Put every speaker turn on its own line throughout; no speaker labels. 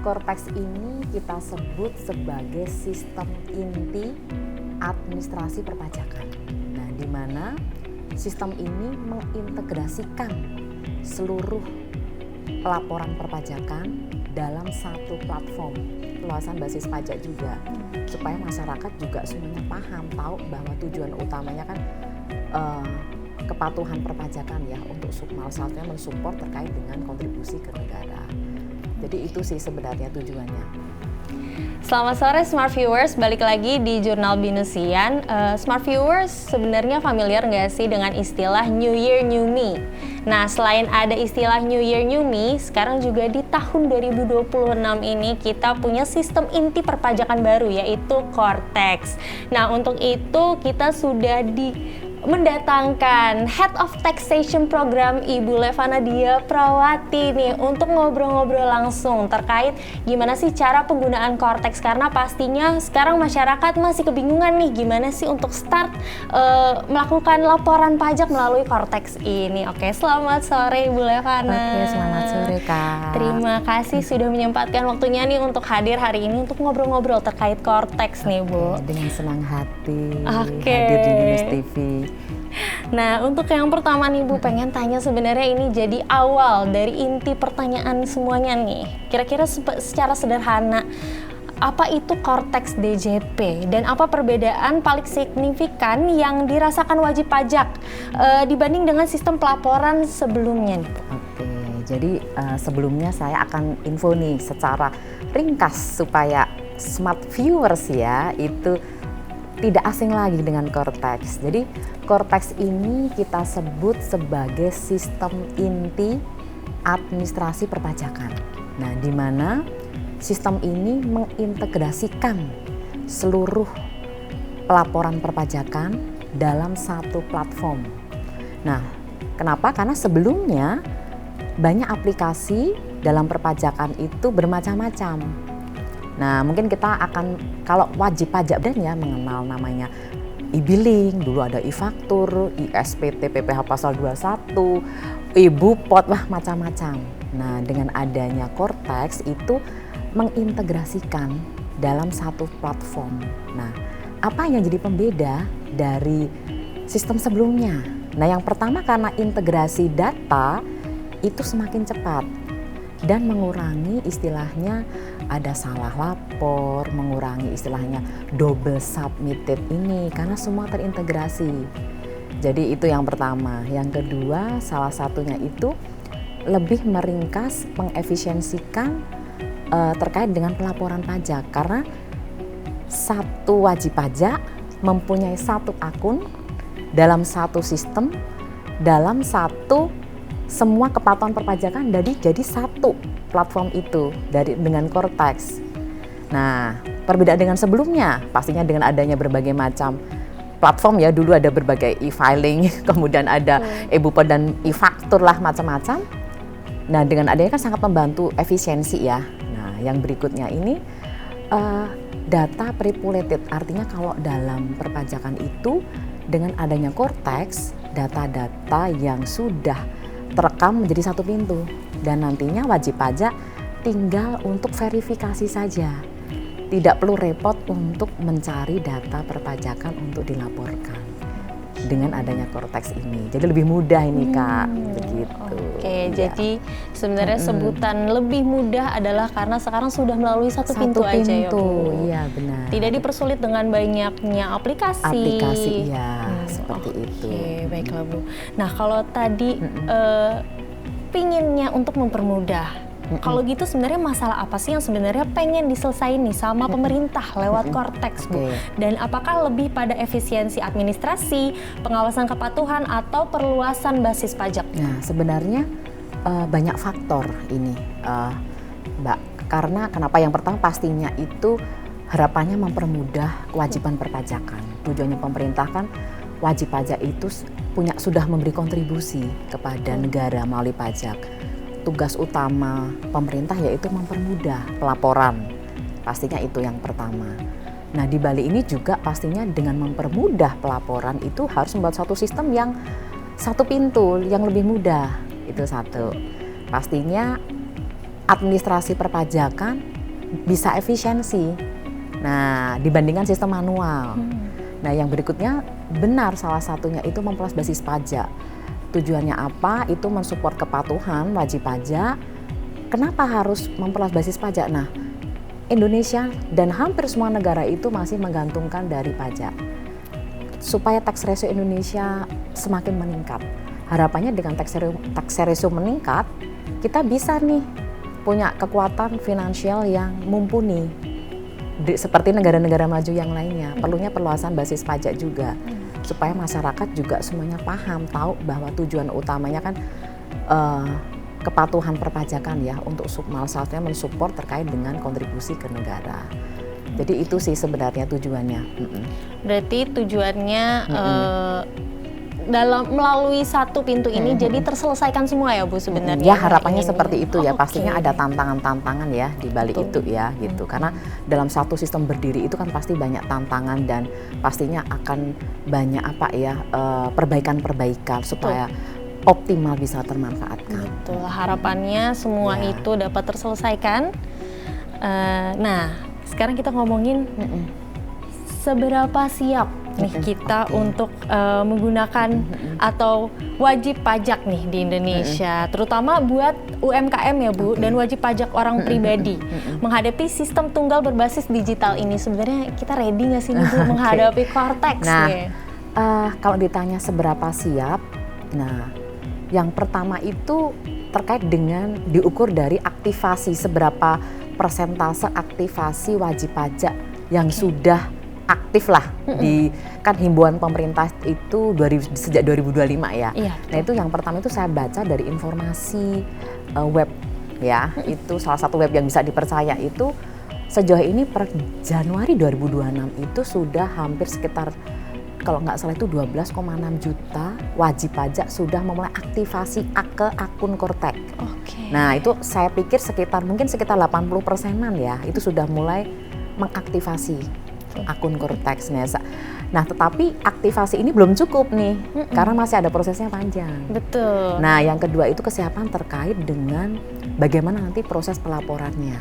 Cortex ini kita sebut sebagai sistem inti administrasi perpajakan. Nah, di mana sistem ini mengintegrasikan seluruh pelaporan perpajakan dalam satu platform peluasan basis pajak juga, supaya masyarakat juga semuanya paham, tahu bahwa tujuan utamanya kan kepatuhan perpajakan ya, untuk salah satunya mensupport terkait dengan kontribusi ke negara. Jadi itu sih sebenarnya tujuannya.
Selamat sore Smart Viewers, balik lagi di Jurnal Binusian. Smart Viewers sebenarnya familiar nggak sih dengan istilah New Year New Me? Nah, selain ada istilah New Year New Me, sekarang juga di tahun 2026 ini kita punya sistem inti perpajakan baru, yaitu Cortex. Nah, untuk itu kita sudah mendatangkan Head of Taxation Program Ibu Levana Dia Prawati nih untuk ngobrol-ngobrol langsung terkait gimana sih cara penggunaan Cortex, karena pastinya sekarang masyarakat masih kebingungan nih gimana sih untuk start melakukan laporan pajak melalui Cortex ini. Oke, selamat sore Ibu Levana.
Oke, selamat sore Kak.
Terima kasih sudah menyempatkan waktunya nih untuk hadir hari ini untuk ngobrol-ngobrol terkait Cortex nih Bu.
Dengan senang hati hadir di Binus TV.
Nah, untuk yang pertama nih Bu, pengen tanya sebenarnya ini jadi awal dari inti pertanyaan semuanya nih. Kira-kira secara sederhana, apa itu Cortex DJP dan apa perbedaan paling signifikan yang dirasakan wajib pajak dibanding dengan sistem pelaporan sebelumnya nih Bu?
Oke, jadi sebelumnya saya akan info nih secara ringkas supaya smart viewers ya itu tidak asing lagi dengan Cortex. Jadi Cortex ini kita sebut sebagai sistem inti administrasi perpajakan. Nah, di mana sistem ini mengintegrasikan seluruh pelaporan perpajakan dalam satu platform. Nah, kenapa? Karena sebelumnya banyak aplikasi dalam perpajakan itu bermacam-macam. Nah, mungkin kita akan, kalau wajib pajak dan ya mengenal namanya e-billing, dulu ada e-faktur, ISPT, PPh pasal 21, e-bupot, wah macam-macam. Nah, dengan adanya Cortex itu mengintegrasikan dalam satu platform. Nah, apa yang jadi pembeda dari sistem sebelumnya? Nah, yang pertama karena integrasi data itu semakin cepat dan mengurangi istilahnya ada salah lapor, mengurangi istilahnya double submitted ini karena semua terintegrasi. Jadi itu yang pertama. Yang kedua, salah satunya itu lebih meringkas, mengefisiensikan terkait dengan pelaporan pajak karena satu wajib pajak mempunyai satu akun dalam satu sistem, dalam satu semua kepatuhan perpajakan jadi satu platform itu dengan Cortex. Nah, perbedaan dengan sebelumnya pastinya dengan adanya berbagai macam platform ya, dulu ada berbagai e-filing, kemudian ada e-bupot dan e-faktur lah macam-macam. Nah, dengan adanya kan sangat membantu efisiensi ya. Nah, yang berikutnya ini data pre-populated, artinya kalau dalam perpajakan itu dengan adanya Cortex, data-data yang sudah terekam menjadi satu pintu dan nantinya wajib pajak tinggal untuk verifikasi saja, tidak perlu repot untuk mencari data perpajakan untuk dilaporkan dengan adanya Cortex ini. Jadi lebih mudah ini Kak, begitu.
Oke, ya. Jadi sebenarnya sebutan lebih mudah adalah karena sekarang sudah melalui satu pintu aja ya Bu.
Iya benar.
Tidak dipersulit dengan banyaknya aplikasi.
Aplikasi ya, seperti itu.
Oke, baiklah Bu. Nah, kalau tadi pinginnya untuk mempermudah. Kalau gitu sebenarnya masalah apa sih yang sebenarnya pengen diselesain nih sama pemerintah lewat Cortex Bu? Dan apakah lebih pada efisiensi administrasi, pengawasan kepatuhan, atau perluasan basis pajak?
Nah, sebenarnya banyak faktor ini Mbak. Karena kenapa? Yang pertama pastinya itu harapannya mempermudah kewajiban perpajakan. Tujuannya pemerintah kan wajib pajak itu sudah memberi kontribusi kepada negara melalui pajak. Tugas utama pemerintah yaitu mempermudah pelaporan. Pastinya itu yang pertama. Nah, di balik ini juga pastinya dengan mempermudah pelaporan itu harus membuat satu sistem yang satu pintu, yang lebih mudah. Itu satu. Pastinya administrasi perpajakan bisa efisiensi. Nah, dibandingkan sistem manual. Nah, yang berikutnya benar salah satunya itu memperluas basis pajak. Tujuannya apa? Itu mensupport kepatuhan wajib pajak. Kenapa harus memperluas basis pajak? Nah, Indonesia dan hampir semua negara itu masih menggantungkan dari pajak. Supaya tax ratio Indonesia semakin meningkat. Harapannya dengan tax ratio meningkat, kita bisa nih punya kekuatan finansial yang mumpuni. Seperti negara-negara maju yang lainnya, perlunya perluasan basis pajak juga. Supaya masyarakat juga semuanya paham, tahu bahwa tujuan utamanya kan kepatuhan perpajakan ya, untuk salah satunya mensupport terkait dengan kontribusi ke negara. Jadi itu sih sebenarnya tujuannya.
Berarti tujuannya dalam melalui satu pintu ini jadi terselesaikan semua ya Bu sebenarnya.
Ya harapannya seperti itu ya.
Oke.
Pastinya ada tantangan-tantangan ya di balik itu ya gitu. Karena dalam satu sistem berdiri itu kan pasti banyak tantangan dan pastinya akan banyak apa ya perbaikan-perbaikan supaya optimal bisa termanfaatkan.
Betul. Harapannya semua itu dapat terselesaikan. Nah, sekarang kita ngomongin seberapa siap nih kita untuk menggunakan atau wajib pajak nih di Indonesia, terutama buat UMKM ya Bu, dan wajib pajak orang pribadi menghadapi sistem tunggal berbasis digital ini. Sebenarnya kita ready nggak sih nih Bu menghadapi Cortex?
Nah, kalau ditanya seberapa siap, nah yang pertama itu terkait dengan diukur dari aktivasi, seberapa persentase aktivasi wajib pajak yang sudah aktif lah di kan himbauan pemerintah itu sejak 2025 ya. Nah itu yang pertama itu saya baca dari informasi web ya, itu salah satu web yang bisa dipercaya itu sejauh ini per Januari 2026 itu sudah hampir sekitar kalau nggak salah itu 12,6 juta wajib pajak sudah memulai aktivasi ke akun Cortex. Nah itu saya pikir mungkin sekitar 80%-an ya itu sudah mulai mengaktifasi akun Cortex. Nah, tetapi aktivasi ini belum cukup nih, karena masih ada prosesnya panjang.
Betul.
Nah, yang kedua itu kesiapan terkait dengan bagaimana nanti proses pelaporannya.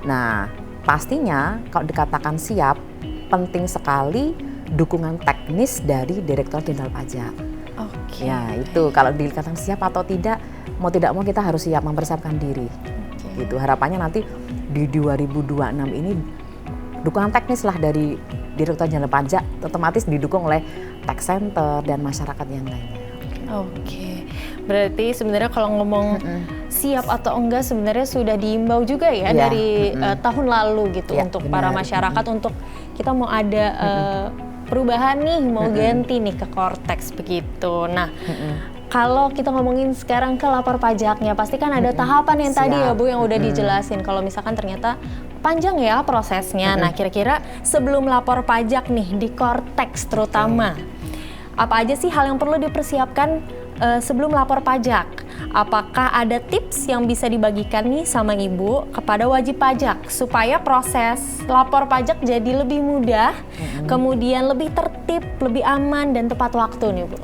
Nah, pastinya kalau dikatakan siap, penting sekali dukungan teknis dari Direktorat Jenderal Pajak. Ya, itu kalau dikatakan siap atau tidak mau kita harus siap mempersiapkan diri. Gitu. Harapannya nanti di 2026 ini dukungan teknis lah dari Direktorat Jenderal Pajak otomatis didukung oleh tax center dan masyarakat yang lainnya.
Berarti sebenarnya kalau ngomong siap atau enggak sebenarnya sudah diimbau juga ya dari tahun lalu gitu untuk para masyarakat untuk kita mau ada perubahan nih, mau ganti nih ke Cortex begitu. Nah, kalau kita ngomongin sekarang ke lapor pajaknya, pasti kan ada tahapan yang tadi ya Bu yang udah dijelasin. Kalau misalkan ternyata panjang ya prosesnya. Nah, kira-kira sebelum lapor pajak nih di Cortex terutama, apa aja sih hal yang perlu dipersiapkan sebelum lapor pajak? Apakah ada tips yang bisa dibagikan nih sama Ibu kepada wajib pajak supaya proses lapor pajak jadi lebih mudah, kemudian lebih tertib, lebih aman dan tepat waktu nih Bu?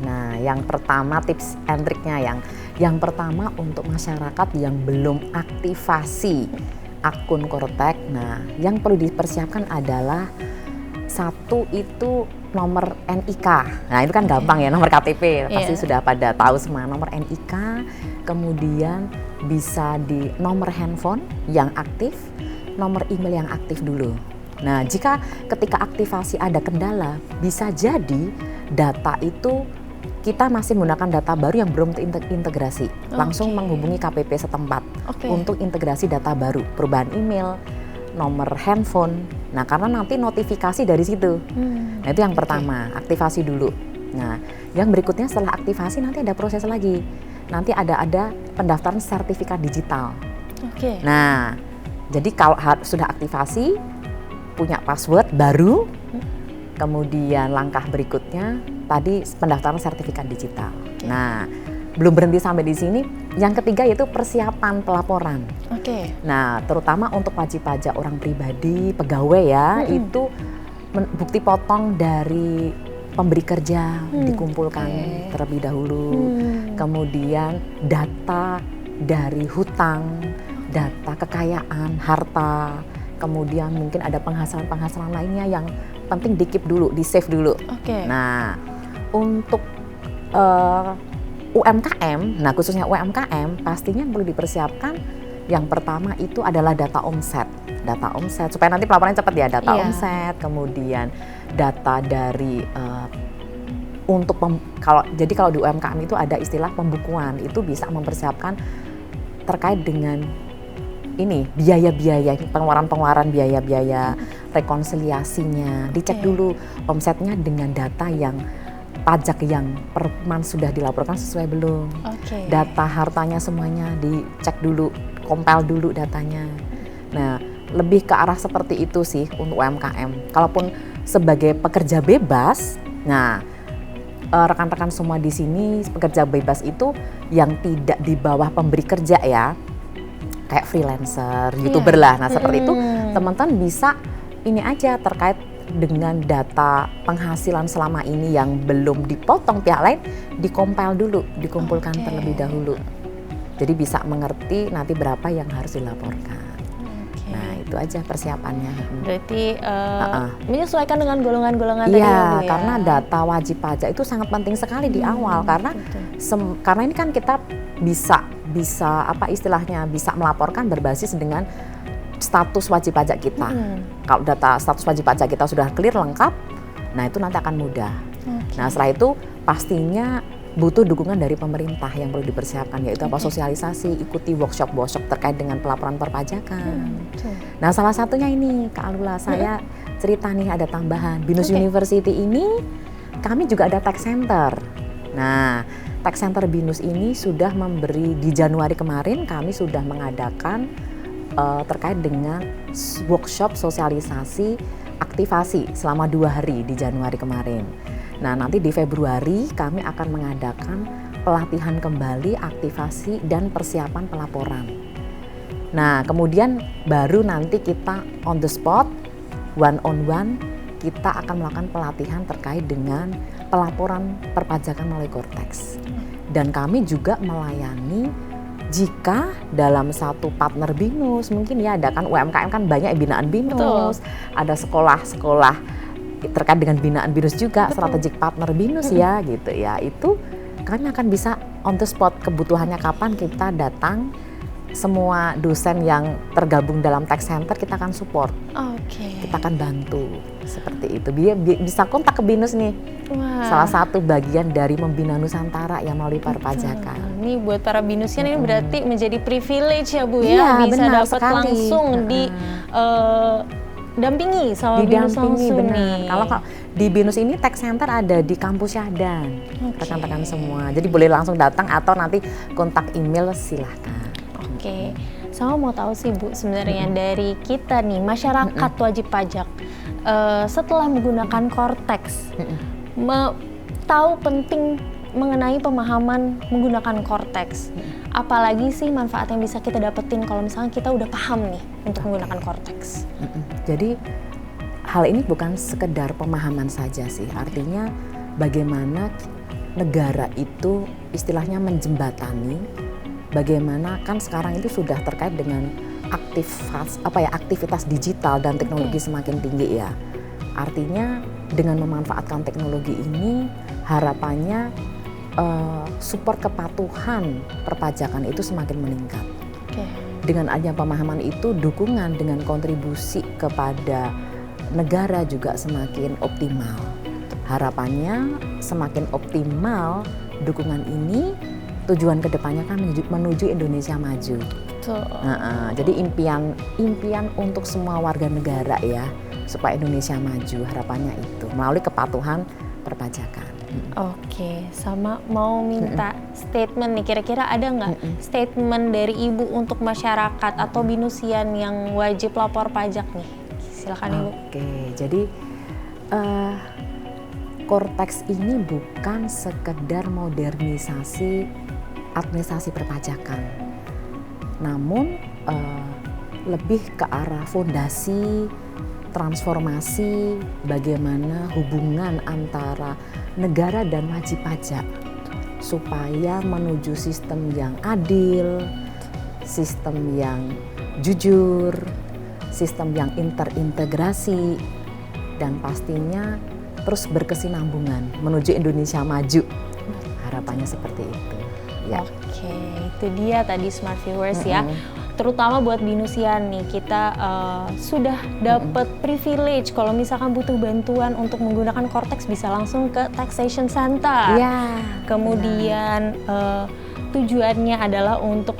Nah, yang pertama tips and triknya yang pertama untuk masyarakat yang belum aktivasi akun Cortex. Nah, yang perlu dipersiapkan adalah satu itu nomor NIK. Nah, itu kan gampang ya, nomor KTP. Pasti sudah pada tahu semua nomor NIK. Kemudian bisa di nomor handphone yang aktif, nomor email yang aktif dulu. Nah, jika ketika aktivasi ada kendala, bisa jadi data itu kita masih menggunakan data baru yang belum terintegrasi. Langsung menghubungi KPP setempat untuk integrasi data baru, perubahan email, nomor handphone. Nah, karena nanti notifikasi dari situ. Nah, itu yang pertama, aktivasi dulu. Nah, yang berikutnya setelah aktivasi nanti ada proses lagi. Nanti ada pendaftaran sertifikat digital. Nah, jadi kalau sudah aktivasi, punya password baru, kemudian langkah berikutnya tadi pendaftaran sertifikat digital. Nah, belum berhenti sampai di sini. Yang ketiga yaitu persiapan pelaporan. Nah, terutama untuk wajib pajak orang pribadi, pegawai ya, itu bukti potong dari pemberi kerja dikumpulkan terlebih dahulu. Kemudian data dari hutang, data kekayaan, harta, kemudian mungkin ada penghasilan lainnya yang penting di-keep dulu, di-save dulu. Nah, untuk UMKM, nah khususnya UMKM, pastinya yang perlu dipersiapkan yang pertama itu adalah data omset. Data omset, supaya nanti pelaporannya cepat ya, data omset, kemudian data dari jadi kalau di UMKM itu ada istilah pembukuan, itu bisa mempersiapkan terkait dengan ini biaya-biaya, pengeluaran biaya-biaya, rekonsiliasinya, dicek dulu omsetnya dengan data yang pajak yang per month sudah dilaporkan sesuai belum. Data hartanya semuanya dicek dulu, compile dulu datanya. Nah, lebih ke arah seperti itu sih untuk UMKM. Kalaupun sebagai pekerja bebas, nah rekan-rekan semua di sini pekerja bebas itu yang tidak di bawah pemberi kerja ya, kayak freelancer, YouTuber lah. Nah seperti itu teman-teman bisa ini aja terkait dengan data penghasilan selama ini yang belum dipotong pihak lain, dikompil dulu, dikumpulkan terlebih dahulu. Jadi bisa mengerti nanti berapa yang harus dilaporkan. Nah itu aja persiapannya.
Berarti menyesuaikan dengan golongan-golongan tadi ya Bu ya?
Karena data wajib pajak itu sangat penting sekali di awal karena ini kan kita bisa apa istilahnya bisa melaporkan berbasis dengan status wajib pajak kita. Kalau data status wajib pajak kita sudah clear lengkap, nah itu nanti akan mudah. Nah setelah itu pastinya butuh dukungan dari pemerintah yang perlu dipersiapkan, yaitu apa sosialisasi, ikuti workshop terkait dengan pelaporan perpajakan. Nah salah satunya ini Kak Alula, saya cerita nih ada tambahan. BINUS University ini kami juga ada tax center. Nah tax center BINUS ini sudah memberi, di Januari kemarin kami sudah mengadakan terkait dengan workshop sosialisasi aktivasi selama 2 hari di Januari kemarin. Nah nanti di Februari kami akan mengadakan pelatihan kembali aktivasi dan persiapan pelaporan. Nah kemudian baru nanti kita on the spot, one on one, kita akan melakukan pelatihan terkait dengan pelaporan perpajakan melalui Cortex. Dan kami juga melayani jika dalam satu partner BINUS, mungkin ya ada kan UMKM kan banyak binaan BINUS, ada sekolah-sekolah terkait dengan binaan BINUS juga, strategic partner BINUS ya gitu ya, itu kami akan bisa on the spot kebutuhannya kapan kita datang, semua dosen yang tergabung dalam tax center kita akan support, kita akan bantu seperti itu. Bisa kontak ke BINUS nih. Salah satu bagian dari membina Nusantara yang melalui perpajakan.
Ini buat para BINUSian ini berarti menjadi privilege ya Bu ya, bisa dapat langsung dampingi sama BINUS langsung nih.
Kalau di BINUS ini tax center ada di kampus Syahdan, rekan-rekan semua. Jadi boleh langsung datang atau nanti kontak email silahkan.
Sama mau tahu sih Bu sebenarnya dari kita nih masyarakat wajib pajak setelah menggunakan Cortex, tahu penting mengenai pemahaman menggunakan Cortex. Apalagi sih manfaat yang bisa kita dapetin kalau misalnya kita udah paham nih untuk menggunakan Cortex.
Jadi hal ini bukan sekedar pemahaman saja sih, artinya bagaimana negara itu istilahnya menjembatani, bagaimana kan sekarang itu sudah terkait dengan aktivitas digital dan teknologi semakin tinggi ya. Artinya dengan memanfaatkan teknologi ini harapannya support kepatuhan perpajakan itu semakin meningkat. Dengan adanya pemahaman itu, dukungan dengan kontribusi kepada negara juga semakin optimal. Harapannya semakin optimal dukungan ini, tujuan kedepannya kan menuju Indonesia maju. Jadi impian untuk semua warga negara ya, supaya Indonesia maju, harapannya itu melalui kepatuhan perpajakan.
Sama mau minta statement nih, kira-kira ada nggak statement dari Ibu untuk masyarakat atau BINUSian yang wajib lapor pajak nih? Silakan Ibu.
Jadi Cortex ini bukan sekedar modernisasi administrasi perpajakan, namun lebih ke arah fondasi transformasi bagaimana hubungan antara negara dan wajib pajak supaya menuju sistem yang adil, sistem yang jujur, sistem yang terintegrasi, dan pastinya terus berkesinambungan menuju Indonesia maju. Harapannya seperti itu. Ya.
Oke, itu dia tadi Smart Viewers ya. Terutama buat Binusian nih, kita sudah dapat privilege kalau misalkan butuh bantuan untuk menggunakan Cortex bisa langsung ke Taxation Center.
Ya.
Kemudian tujuannya adalah untuk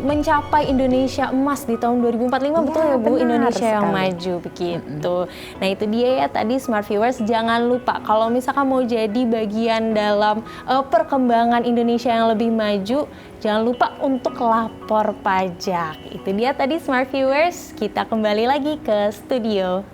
mencapai Indonesia emas di tahun 2045, betul ya Bu?
Benar
Indonesia yang
sekali.
maju begitu. Nah itu dia ya tadi Smart Viewers, jangan lupa kalau misalkan mau jadi bagian dalam perkembangan Indonesia yang lebih maju, jangan lupa untuk lapor pajak. Itu dia tadi Smart Viewers, kita kembali lagi ke studio.